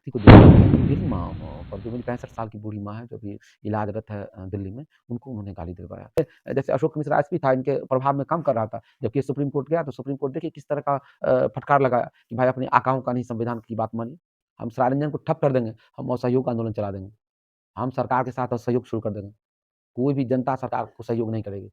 किसी को देखा मेरी माँ और जो मेरी 65 साल की बूढ़ी माँ है, जो अभी इलाजरत है दिल्ली में, उनको उन्होंने गाली दिलवाया। जैसे अशोक मिश्रा एसपी था, इनके प्रभाव में काम कर रहा था, जबकि ये सुप्रीम कोर्ट गया, तो सुप्रीम कोर्ट देखिए किस तरह का फटकार लगाया कि भाई अपनी आकाओं का नहीं, संविधान की बात मानिए। हम सरारंजन को ठप कर देंगे, हम असहयोग आंदोलन चला देंगे, हम सरकार के साथ असहयोग शुरू कर देंगे। कोई भी जनता सरकार को सहयोग नहीं करेगी।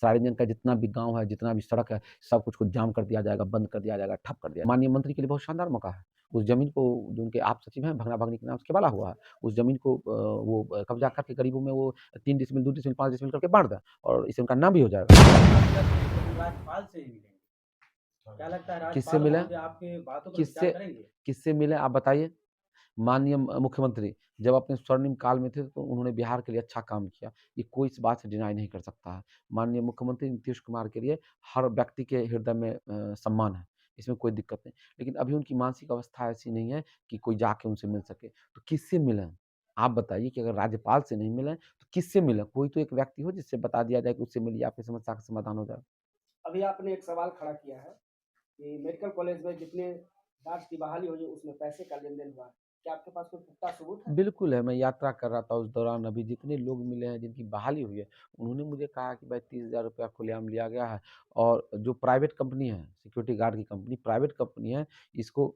सार्वजनिक का जितना भी गाँव है, जितना भी सड़क है, सब कुछ को जाम कर दिया जाएगा, बंद कर दिया जाएगा, ठप कर दिया। माननीय मंत्री के लिए बहुत शानदार मौका है। उस ज़मीन को जो उनके आप सचिव हैं, भगना-भगनी के नाम से केवाला हुआ है। उस ज़मीन को वो कब्ज़ा करके गरीबों में वो 3 डिसमिल, 2 डिसमिल, 5 डिसमिल करके बाँट दें और इससे उनका नाम भी हो जाएगा। राज्यपाल से ही मिलेंगे। क्या लगता है किससे राज्यपाल मिले? महोदय आपकी बातों पर विचार किससे करेंगे? किससे मिले आप बताइए? माननीय मुख्यमंत्री जब अपने स्वर्णिम काल में थे, तो उन्होंने बिहार के लिए अच्छा काम किया। ये कोई इस बात से डिनाई नहीं कर सकता है। माननीय मुख्यमंत्री नीतीश कुमार के लिए हर व्यक्ति के हृदय में सम्मान है, इसमें कोई दिक्कत नहीं। लेकिन अभी उनकी मानसिक अवस्था ऐसी नहीं है कि कोई जाके उनसे मिल सके। तो किससे मिलें? आप बताइए कि अगर राज्यपाल से नहीं मिले, तो किससे मिलें? कोई तो एक व्यक्ति हो जिससे बता दिया जाए कि उससे मिलिए, आपकी समस्या का समाधान हो जाए। अभी आपने एक सवाल खड़ा किया है कि मेडिकल कॉलेज में जितने गार्ड्स की बहाली हुई उसमें पैसे का लेन-देन हुआ। क्या आपके पास कोई पुख्ता सबूत है? बिल्कुल है, मैं यात्रा कर रहा था उस दौरान अभी जितने लोग मिले हैं जिनकी बहाली हुई है, उन्होंने मुझे कहा कि भाई 30,000 रुपया खुलेआम लिया गया है और जो प्राइवेट कंपनी है, सिक्योरिटी गार्ड की कंपनी, प्राइवेट कंपनी है, इसको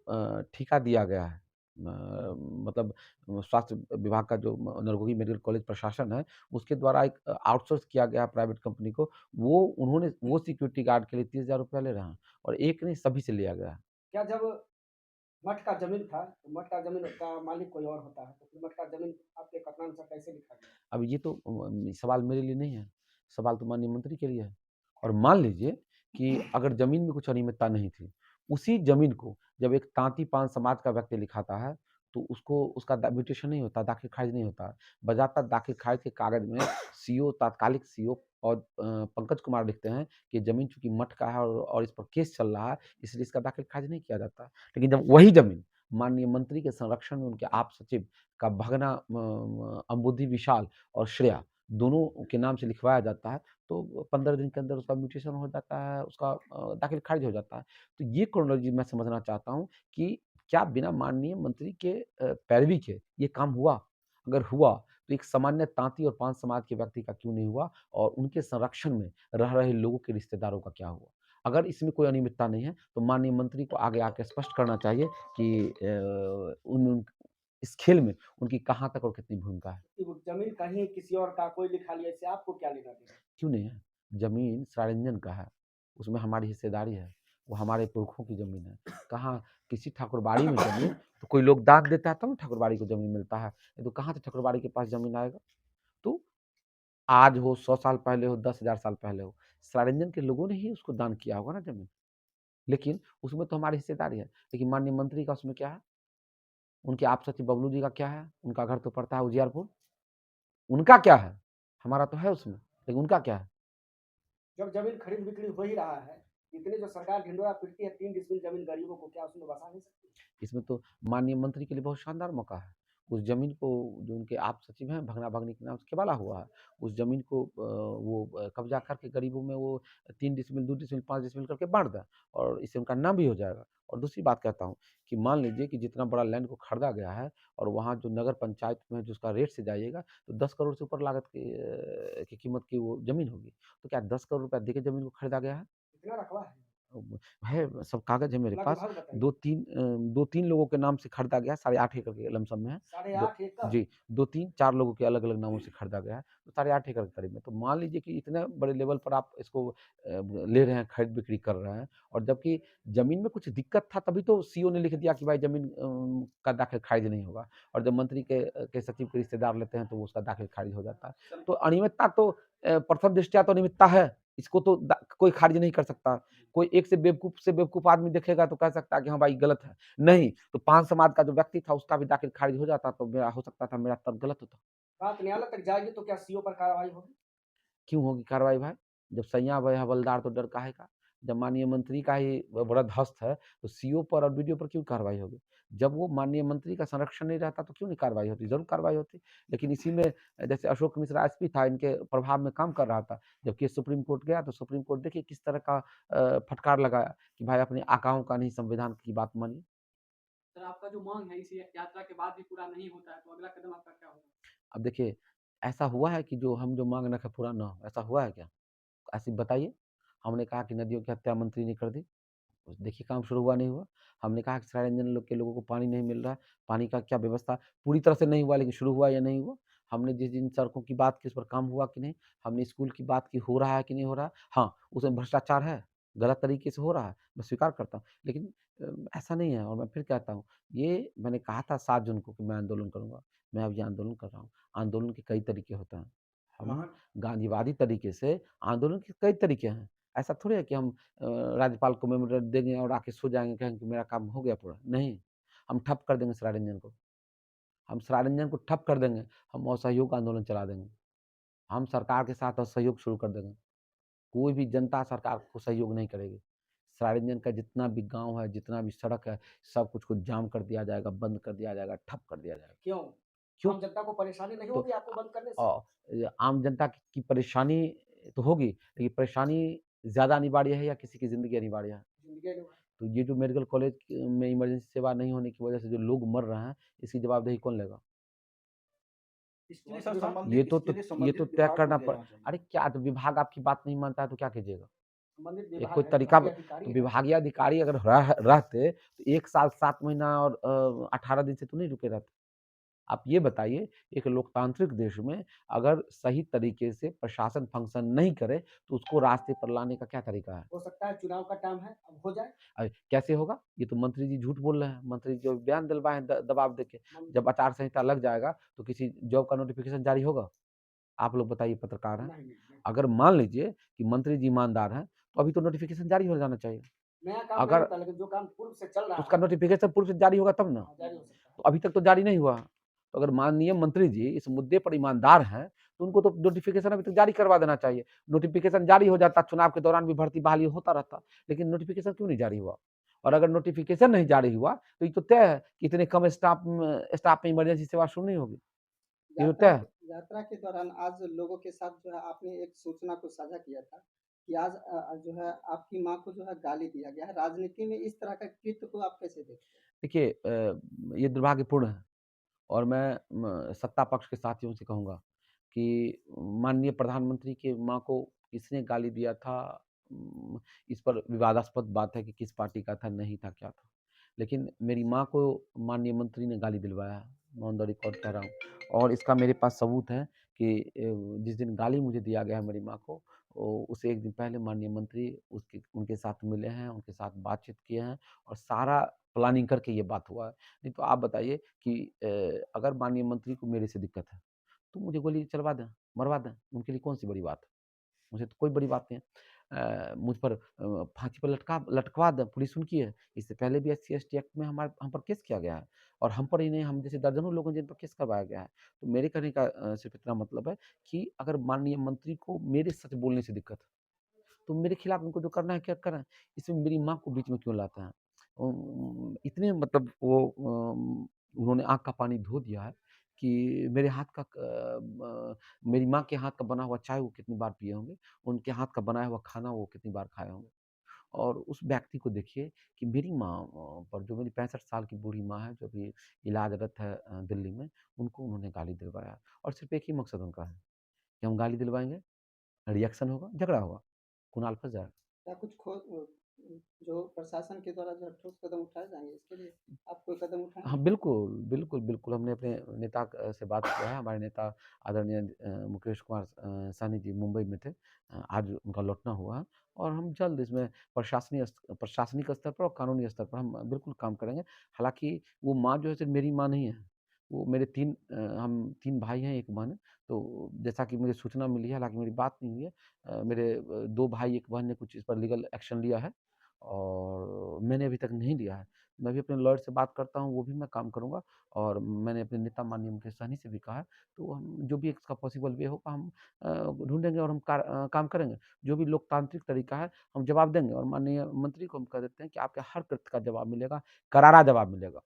ठेका दिया गया है। मतलब स्वास्थ्य विभाग का जो नरगोही मेडिकल कॉलेज प्रशासन है, उसके द्वारा एक आउटसोर्स किया गया है प्राइवेट कंपनी को, वो सिक्योरिटी गार्ड के लिए 30,000 रुपया ले रहे हैं और एक नहीं सभी से लिया गया है। क्या जब मठ का ज़मीन था, तो मठ का ज़मीन का मालिक कोई और होता है, तो फिर मठ का ज़मीन आपके कथनानुसार कैसे लिखा गया? अब ये तो सवाल मेरे लिए नहीं है, सवाल तो माननीय मंत्री के लिए है। और मान लीजिए कि अगर ज़मीन में कुछ अनियमितता नहीं थी, उसी ज़मीन को जब एक ताँती-पान समाज का व्यक्ति लिखाता है, तो उसको उसका म्यूटेशन नहीं होता, दाखिल-खारिज नहीं होता। बजाता दाखिल-खारिज के कागज़ में सीओ, तात्कालिक सीओ और पंकज कुमार लिखते हैं कि ज़मीन चूँकि मठ का है और इस पर केस चल रहा है, इसलिए इसका दाखिल-खारिज नहीं किया जाता। लेकिन जब वही ज़मीन माननीय मंत्री के संरक्षण में उनके आप सचिव का भगना अंबुधि विशाल और श्रेया दोनों के नाम से लिखवाया जाता है, तो 15 दिन के अंदर उसका म्यूटेशन हो जाता है, उसका दाखिल खारिज हो जाता है। तो ये क्रोनोलॉजी मैं समझना चाहता हूँ कि क्या बिना माननीय मंत्री के पैरवी के ये काम हुआ? अगर हुआ, तो एक सामान्य ताँती और पान समाज के व्यक्ति का क्यों नहीं हुआ और उनके संरक्षण में रह रहे लोगों के रिश्तेदारों का क्या हुआ? अगर इसमें कोई अनियमितता नहीं है, तो माननीय मंत्री को आगे आके स्पष्ट करना चाहिए कि उन इस खेल में उनकी कहाँ तक और कितनी भूमिका है। कि वो ज़मीन कहीं किसी और का कोई लिखा लिया, इससे आपको क्या लेना-देना? क्यों नहीं है? ज़मीन सार्वजनिक का है, उसमें हमारी हिस्सेदारी है, वो हमारे पुरखों की ज़मीन है। कहाँ किसी ठाकुरबाड़ी में ज़मीन तो कोई लोग दान देता है तब ना ठाकुरबाड़ी को ज़मीन मिलता है, नहीं तो कहाँ से ठाकुरबाड़ी के पास ज़मीन आएगा? तो आज हो, 100 साल पहले हो, 10,000 साल पहले हो, सार्वजनिक के लोगों ने ही उसको दान किया होगा ना ज़मीन। लेकिन उसमें तो हमारी हिस्सेदारी है, लेकिन माननीय मंत्री का उसमें क्या है? उनके आप सचिव बबलू जी का क्या है? उनका घर तो पड़ता है उजियारपुर। उनका क्या है? हमारा तो है उसमें, लेकिन उनका क्या है? जब ज़मीन खरीद-बिक्री हो ही रहा है, इतने जो सरकार ढिंढोरा पीटती है 3 डिसमिल ज़मीन गरीबों को, क्या उसमें बसा नहीं सकती? इसमें तो माननीय मंत्री के लिए बहुत शानदार मौका है। उस ज़मीन को जो उनके आप सचिव हैं, भगना-भगनी के नाम से केवाला हुआ है। उस ज़मीन को कब्ज़ा करके गरीबों में वो 3 डिसमिल, 2 डिसमिल, 5 डिसमिल करके बाँट दें और इससे उनका नाम भी हो जाएगा। और दूसरी बात कहता हूँ कि मान लीजिए कि जितना बड़ा लैंड को खरीदा गया है और वहाँ जो नगर पंचायत में जो उसका रेट से जाइएगा, तो 10 करोड़ से ऊपर लागत की कीमत की वो ज़मीन होगी। तो क्या 10 करोड़ रुपया देके ज़मीन को खरीदा गया है? कितना रकबा है? है, सब कागज़ है मेरे पास। लगभग बताइए। 2-3 लोगों के नाम से खरीदा गया है, 8.5 एकड़ के लमसम में है। साढ़े दो 8 एकड़? जी, 2-3-4 लोगों के अलग-अलग नामों से खरीदा गया है, तो 8.5 एकड़ के करीब में। तो मान लीजिए कि इतने बड़े लेवल पर आप इसको ले रहे हैं, खरीद-बिक्री कर रहे हैं और जबकि ज़मीन में कुछ दिक्कत था, तभी तो सीओ ने लिख दिया कि भाई ज़मीन का दाखिल-खारिज नहीं होगा और जब मंत्री के सचिव के रिश्तेदार लेते हैं, तो उसका दाखिल-खारिज हो जाता है। तो अनियमितता तो प्रथम दृष्टया तो अनियमितता है, इसको तो कोई खारिज नहीं कर सकता। कोई एक से बेवकूफ़ आदमी देखेगा तो कह सकता है कि हाँ भाई गलत है। नहीं, तो पान समाज का जो व्यक्ति था उसका भी दाखिल खारिज हो जाता तो मेरा हो सकता था मेरा तर्क गलत होता। बात न्यायालय तक जाएगी तो क्या सीओ पर कार्रवाई होगी? क्यों होगी कार्रवाई भाई? जब सैयाँ वही हवलदार तो डर काहे का? जब माननीय मंत्री का ही वरद हस्त है, तो सीओ पर और बीडीओ पर क्यों कार्रवाई होगी? जब वो माननीय मंत्री का संरक्षण नहीं रहता तो क्यों नहीं कार्रवाई होती? ज़रूर कार्रवाई होती। लेकिन इसी में जैसे अशोक मिश्रा एसपी था, इनके प्रभाव में काम कर रहा था, जबकि ये सुप्रीम कोर्ट गया तो सुप्रीम कोर्ट देखिए किस तरह का फटकार लगाया कि भाई अपनी आकाओं का नहीं, संविधान की बात मानिए। सर आपका जो माँग है इस यात्रा के बाद भी पूरा नहीं होता है, तो अगला कदम आपका क्या होगा? अब देखिए, ऐसा हुआ है कि जो हम जो माँग रखे पूरा ना हो, ऐसा हुआ है क्या? ऐसे बताइए। हमने कहा कि नदियों की हत्या मंत्री ने कर दी, देखिए काम शुरू हुआ नहीं हुआ। हमने कहा कि सरायरंजन लोग के लोगों को पानी नहीं मिल रहा है, पानी का क्या व्यवस्था पूरी तरह से नहीं हुआ लेकिन शुरू हुआ या नहीं हुआ? हमने जिस जिन सड़कों की बात की उस पर काम हुआ कि नहीं? हमने स्कूल की बात की हो रहा है कि नहीं हो रहा है? हाँ, उसमें भ्रष्टाचार है, गलत तरीके से हो रहा है, मैं स्वीकार करता हूँ। लेकिन ऐसा नहीं है और मैं फिर कहता हूँ, ये मैंने कहा था 7 जून को कि मैं आंदोलन करूँगा, मैं अब ये आंदोलन कर रहा हूँ। आंदोलन के कई तरीके होते हैं। हम गांधीवादी तरीके से आंदोलन के कई तरीके हैं। ऐसा थोड़ी है कि हम राज्यपाल को मेमोरेंडम देंगे और आके सो जाएँगे, कहेंगे कि मेरा काम हो गया पूरा, नहीं। हम ठप कर देंगे सराय-रंजन को, हम सराय-रंजन को ठप कर देंगे, हम असहयोग आंदोलन चला देंगे। हम सरकार के साथ असहयोग शुरू कर देंगे। कोई भी जनता सरकार को सहयोग नहीं करेगी। सराय-रंजन का जितना भी गाँव है, जितना भी सड़क है, सब कुछ को जाम कर दिया जाएगा, बंद कर दिया जाएगा, ठप कर दिया जाएगा। क्यों? क्यों? आम जनता को परेशानी नहीं तो होगी आपको बंद करने से? अ, आम जनता की परेशानी तो होगी, लेकिन परेशानी ज़्यादा अनिवार्य है या किसी की ज़िंदगी अनिवार्य है? ज़िंदगी में तो ये जो मेडिकल कॉलेज में इमरजेंसी सेवा नहीं होने की वजह से जो लोग मर रहे हैं, इसकी जवाबदेही कौन लेगा? इसके लिए सर ये तो संबंधित तय विभाग को करना पड़ देना चाहिए। अरे क्या तो विभाग आपकी बात नहीं मानता है तो क्या कीजिएगा? संबंधित एक विभाग कोई है, तरीका विभागीय ब तो अधिकारी हैं। विभागीय अधिकारी अगर रहते तो 1 साल 7 महीना और 18 दिन से तो नहीं रुके रहते। आप ये बताइए, एक लोकतांत्रिक देश में अगर सही तरीके से प्रशासन फ़ंक्शन नहीं करे, तो उसको रास्ते पर लाने का क्या तरीका है? हो सकता है चुनाव का टाइम है, अब हो जाए। कैसे होगा? ये तो मंत्री जी झूठ बोल रहे हैं। मंत्री जी जो बयान दिलवाए हैं दबाव देके। मन जब आचार संहिता लग जाएगा, तो किसी जॉब का नोटिफ़िकेशन जारी होगा? आप लोग बताइए पत्रकार हैं। नहीं। अगर मान लीजिए कि मंत्री जी ईमानदार हैं, तो अभी तो नोटिफ़िकेशन जारी हो जाना चाहिए। नया काम नहीं अगर होता, लेकिन जो काम पूर्व से चल रहा उसका है, नोटिफ़िकेशन पूर्व से जारी होगा तब ना। जारी हो सकता है। तो अभी तक तो जारी नहीं हुआ। तो अगर माननीय मंत्री जी इस मुद्दे पर ईमानदार हैं, तो उनको तो नोटिफ़िकेशन अभी तक जारी करवा देना चाहिए। नोटिफ़िकेशन जारी हो जाता, चुनाव के दौरान भी भर्ती बहाली होता रहता, लेकिन नोटिफ़िकेशन क्यों नहीं जारी हुआ? और अगर नोटिफ़िकेशन नहीं जारी हुआ, तो ये तो तय है कि इतने कम स्टाफ में इमरजेंसी सेवा शुरू नहीं होगी। ये तो तय है। यात्रा के दौरान आज लोगों के साथ जो है आपने एक सूचना को साझा किया था कि आज जो है आपकी माँ को जो है गाली दिया गया है। राजनीति में इस तरह का कृत्य को आप कैसे देखते हैं? देखिए ये दुर्भाग्यपूर्ण है और मैं सत्ता पक्ष के साथियों से कहूँगा कि माननीय प्रधानमंत्री की माँ को किसने गाली दिया था इस पर विवादास्पद बात है कि किस पार्टी का था, नहीं था, क्या था। लेकिन मेरी माँ को माननीय मंत्री ने गाली दिलवाया है, मैं ऑन द रिकॉर्ड कह रहा हूँ और इसका मेरे पास सबूत है कि जिस दिन गाली मुझे दिया गया है मेरी माँ को, उससे 1 दिन पहले माननीय मंत्री उसके उनके साथ मिले हैं, उनके साथ बातचीत किए हैं और सारा प्लानिंग करके ये बात हुआ है। नहीं तो आप बताइए कि अगर माननीय मंत्री को मेरे से दिक्कत है, तो मुझे गोली चलवा दें, मरवा दें, उनके लिए कौन-सी बड़ी बात है? मुझे तो कोई बड़ी बात नहीं है। मुझ पर फांसी पर लटकवा दें, पुलिस उनकी है। इससे पहले भी एससी-एसटी एक्ट में हम पर केस किया गया है और हम पर ही नहीं, हम जैसे दर्जनों लोग हैं जिन पर केस करवाया गया है। तो मेरे कहने का सिर्फ़ इतना मतलब है कि अगर माननीय मंत्री को मेरे सच बोलने से दिक्कत है, तो मेरे खिलाफ उनको जो करना है क्या करें, इसमें मेरी माँ को बीच में क्यों लाते हैं? इतने मतलब उन्होंने आँख का पानी धो दिया है कि मेरे हाथ का मेरी माँ के हाथ का बना हुआ चाय वो कितनी बार पिए होंगे, उनके हाथ का बनाया हुआ खाना वो कितनी बार खाए होंगे। और उस व्यक्ति को देखिए कि मेरी माँ पर जो मेरी 65 साल की बूढ़ी माँ है, जो अभी इलाजरत है दिल्ली में, उनको उन्होंने गाली दिलवाया और सिर्फ़ एक ही मकसद उनका है कि हम गाली दिलवाएँगे, रिएक्शन होगा, झगड़ा होगा, कुणाल फँस जाएगा। क्या कुछ जो प्रशासन के द्वारा जो ठोस कदम उठाए जाएँगे, इसके लिए आप कोई कदम हाँ, उठाएँगे? बिल्कुल, हमने अपने नेता से बात किया है, हमारे नेता आदरणीय मुकेश कुमार सहनी जी मुंबई में थे। आज उनका लौटना हुआ है और हम जल्द इसमें प्रशासनिक स्तर पर और कानूनी स्तर पर हम बिल्कुल काम करेंगे। हालाँकि वो माँ जो है सिर्फ़ मेरी माँ नहीं है, वो मेरे 3 हम 3 भाई हैं, 1 बहन है। तो जैसा कि मुझे सूचना मिली है, हालाँकि मेरी बात नहीं हुई है। मेरे 2 भाई, 1 बहन ने कुछ इस पर लीगल एक्शन लिया है और मैंने अभी तक नहीं लिया है। मैं भी अपने लॉयर से बात करता हूँ, वो भी मैं काम करूँगा और मैंने अपने नेता माननीय मुकेश सहनी से भी कहा है, तो हम जो भी इसका पॉसिबल वे होगा हम ढूँढेंगे और हम काम करेंगे। जो भी लोकतांत्रिक तरीका है, हम जवाब देंगे और माननीय मंत्री को हम कह देते हैं कि आपके हर कृत्य का जवाब मिलेगा, करारा जवाब मिलेगा।